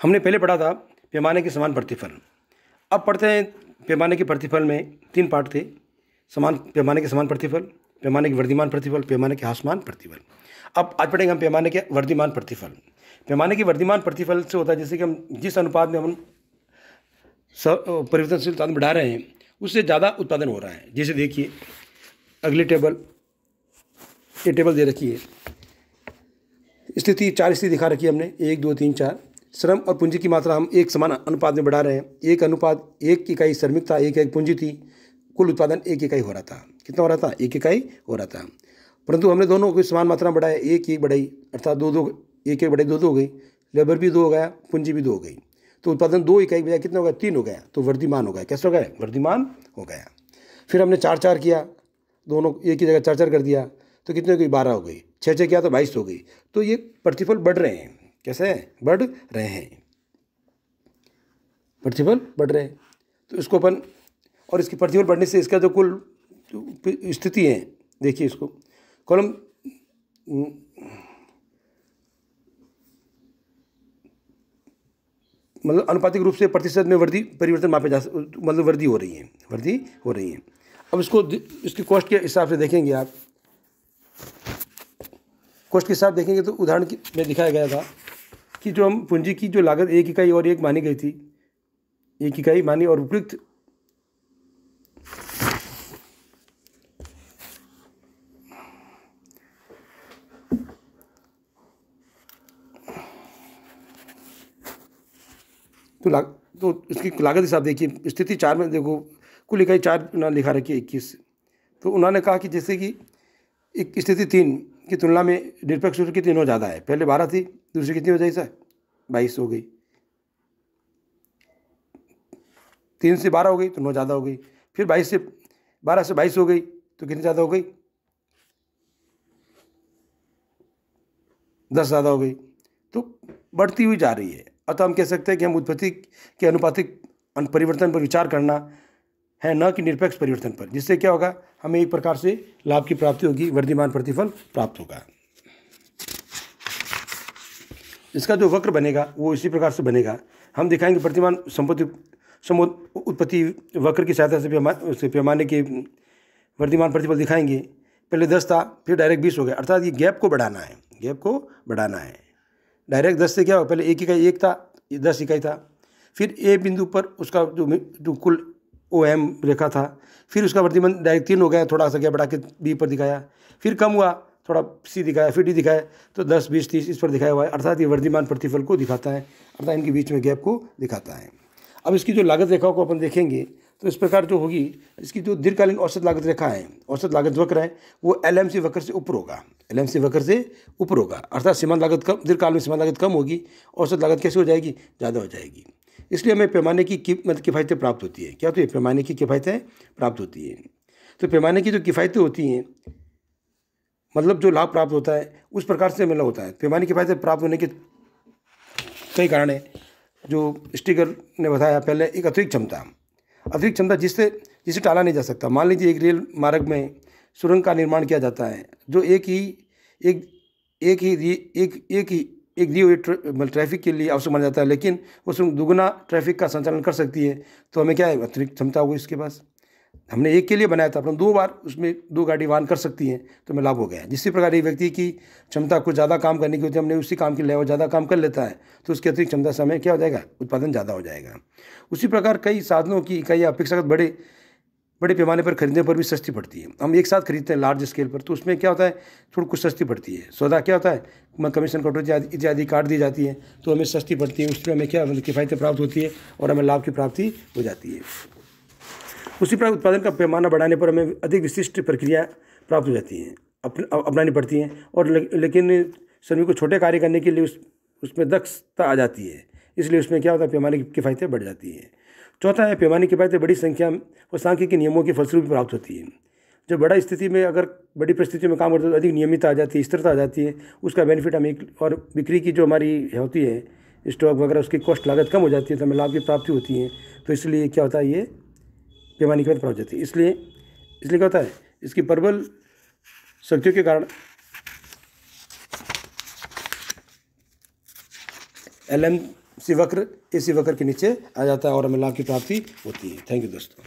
हमने पहले पढ़ा था पैमाने के समान प्रतिफल। अब पढ़ते हैं पैमाने के प्रतिफल में 3 पार्ट थे। समान पैमाने के समान प्रतिफल, पैमाने के वर्धमान प्रतिफल, पैमाने के ह्रासमान प्रतिफल। अब आज पढ़ेंगे हम पैमाने के वर्धमान प्रतिफल। पैमाने के वर्धमान प्रतिफल से होता है जैसे कि हम जिस अनुपात में हम परिवर्तनशील उत्पादन बढ़ा रहे हैं उससे ज़्यादा उत्पादन हो रहा है। जैसे देखिए अगली टेबल, ये टेबल दे रखी है, स्थिति 4 स्थिति दिखा रखी है हमने, 1 2 3 4। श्रम और पूंजी की मात्रा हम एक समान अनुपात में बढ़ा रहे हैं। 1:1 इकाई श्रमिक था, 1 पूंजी थी। कुल उत्पादन 1 इकाई हो रहा था। कितना हो रहा था? 1 इकाई हो रहा था। परंतु हमने दोनों को समान मात्रा में बढ़ाया, 1 बढ़ाई, अर्थात 2 1 बढ़ाई 2 हो गई। लेबर भी 2 हो गया, पूंजी भी 2 हो गई। तो उत्पादन 2 इकाई बजाय कितना हो गया? 3 हो गया। तो वर्धमान हो गया। कैसे हो गया? वर्धमान हो गया। फिर हमने 4 किया, दोनों एक ही जगह 4 कर दिया तो कितने हो गई? 12 हो गई। 6 किया तो 22 हो गई। तो ये प्रतिफल बढ़ रहे हैं। कैसे हैं? बढ़ रहे हैं, प्रतिफल बढ़ रहे हैं। तो इसको अपन, और इसकी प्रतिफल बढ़ने से इसका जो कुल स्थिति है, देखिए इसको कॉलम मतलब अनुपातिक रूप से प्रतिशत में वृद्धि परिवर्तन मापे जा, मतलब वृद्धि हो रही है। अब इसको इसकी कॉस्ट के हिसाब से देखेंगे आप, कॉस्ट के हिसाब देखेंगे तो उदाहरण में दिखाया गया था कि जो हम पूंजी की जो लागत 1 इकाई और 1 मानी गई थी, 1 इकाई मानी और उपयुक्त तो इसकी लागत हिसाब देखिए, स्थिति 4 में देखो कुल इकाई 4 उन्होंने लिखा रखी है 21। तो उन्होंने कहा कि जैसे कि एक स्थिति 3 की तुलना में निरपेक्ष रूप से कितनी 9 ज़्यादा है। पहले 12 थी, दूसरी कितनी हो जाए सर? 22 हो गई। 3 से 12 हो गई तो 9 ज़्यादा हो गई। फिर 12 से 22 हो गई तो कितनी ज़्यादा हो गई? 10 ज़्यादा हो गई। तो बढ़ती हुई जा रही है। अतः हम कह सकते हैं कि हम उत्पत्ति के अनुपातिक परिवर्तन पर विचार करना है, न कि निरपेक्ष परिवर्तन पर। जिससे क्या होगा? हमें एक प्रकार से लाभ की प्राप्ति होगी, वर्धमान प्रतिफल प्राप्त होगा। इसका जो वक्र बनेगा वो इसी प्रकार से बनेगा। हम दिखाएंगे प्रतिमान उत्पत्ति वक्र की सहायता से पैमाने के वर्धमान प्रतिफल दिखाएंगे। पहले 10 था, फिर डायरेक्ट 20 हो गया। अर्थात ये गैप को बढ़ाना है। डायरेक्ट 10 से क्या हो? पहले 1 इकाई 1 था, 10 इकाई था। फिर ए बिंदु पर उसका जो कुल OM रेखा था, फिर उसका वर्धमान डायरेक्ट 3 हो गया, थोड़ा सा गया बढ़ा के B पर दिखाया। फिर कम हुआ, थोड़ा C दिखाया, फिर D दिखाया, तो 10 20 30 इस पर दिखाया हुआ है। अर्थात ये वर्धमान प्रतिफल को दिखाता है, अर्थात इनके बीच में गैप को दिखाता है। अब इसकी जो लागत रेखा को अपन देखेंगे तो इस प्रकार जो होगी, इसकी जो दीर्घकालीन औसत लागत रेखा है, औसत लागत वक्र है, वो LMC वक्र से ऊपर होगा। अर्थात सीमांत लागत कम, दीर्घकाल में सीमांत लागत कम होगी, औसत लागत कैसे हो जाएगी? ज़्यादा हो जाएगी। इसलिए हमें पैमाने की किफ़ायतें प्राप्त होती है। क्या होती है? पैमाने की किफ़ायतें प्राप्त होती है। तो पैमाने की जो किफ़ायतें होती हैं, मतलब जो लाभ प्राप्त होता है उस प्रकार से मिला होता है। पैमाने की किफ़ायतें प्राप्त होने के कई कारण हैं जो स्टिकर ने बताया। पहले एक अतिरिक्त क्षमता जिसे टाला नहीं जा सकता। मान लीजिए एक रेल मार्ग में सुरंग का निर्माण किया जाता है जो एक दी हुई ट्रैफिक के लिए आवश्यक माना जाता है, लेकिन वो सुरंग दुगुना ट्रैफिक का संचालन कर सकती है। तो हमें क्या है? अतिरिक्त क्षमता होगी इसके पास। हमने एक के लिए बनाया था, अपन 2 बार उसमें 2 गाड़ी वाहन कर सकती हैं, तो हमें लाभ हो गया। जिस प्रकार एक व्यक्ति की क्षमता को ज़्यादा काम करने की होती है, हमने उसी काम के लिए वो ज़्यादा काम कर लेता है, तो उसकी अतिरिक्त क्षमता से हमें क्या हो जाएगा? उत्पादन ज़्यादा हो जाएगा। उसी प्रकार कई साधनों की इकाई अपेक्षाकृत बड़े पैमाने पर खरीदने पर भी सस्ती पड़ती है। हम एक साथ खरीदते हैं लार्ज स्केल पर, तो उसमें क्या होता है? थोड़ी कुछ सस्ती पड़ती है। सौदा क्या होता है? कमीशन कटौती इत्यादि काट दी जाती है, तो हमें सस्ती पड़ती है। उसमें हमें क्या किफ़ायतें प्राप्त होती है और हमें लाभ की प्राप्ति हो जाती है। उसी प्रकार उत्पादन का पैमाना बढ़ाने पर हमें अधिक विशिष्ट प्रक्रिया प्राप्त हो जाती हैं, अपनानी पड़ती हैं। और लेकिन श्रमिक को छोटे कार्य करने के लिए उसमें दक्षता आ जाती है। इसलिए उसमें क्या होता है? पैमाने की किफ़ायतें बढ़ जाती हैं। चौथा है, पैमाने की किफ़ायतें बड़ी संख्या और सांख्यिकी नियमों के फलस्वरूप प्राप्त होती है। जब बड़ा स्थिति में, अगर बड़ी परिस्थितियों में काम करते हैं तो अधिक नियमितता आ जाती है, स्थिरता आ जाती है। उसका बेनिफिट हमें, और बिक्री की जो हमारी होती है स्टॉक वगैरह, उसकी कॉस्ट लागत कम हो जाती है, तो हमें लाभ की प्राप्ति होती है। तो इसलिए क्या होता है? ये पैमाने की किफ़ायत प्राप्त होती है। इसलिए क्या होता है? इसकी प्रबल शक्तियों के कारण LM सी वक्र AC वक्र के नीचे आ जाता है और हमें लाभ की प्राप्ति होती है। थैंक यू दोस्तों।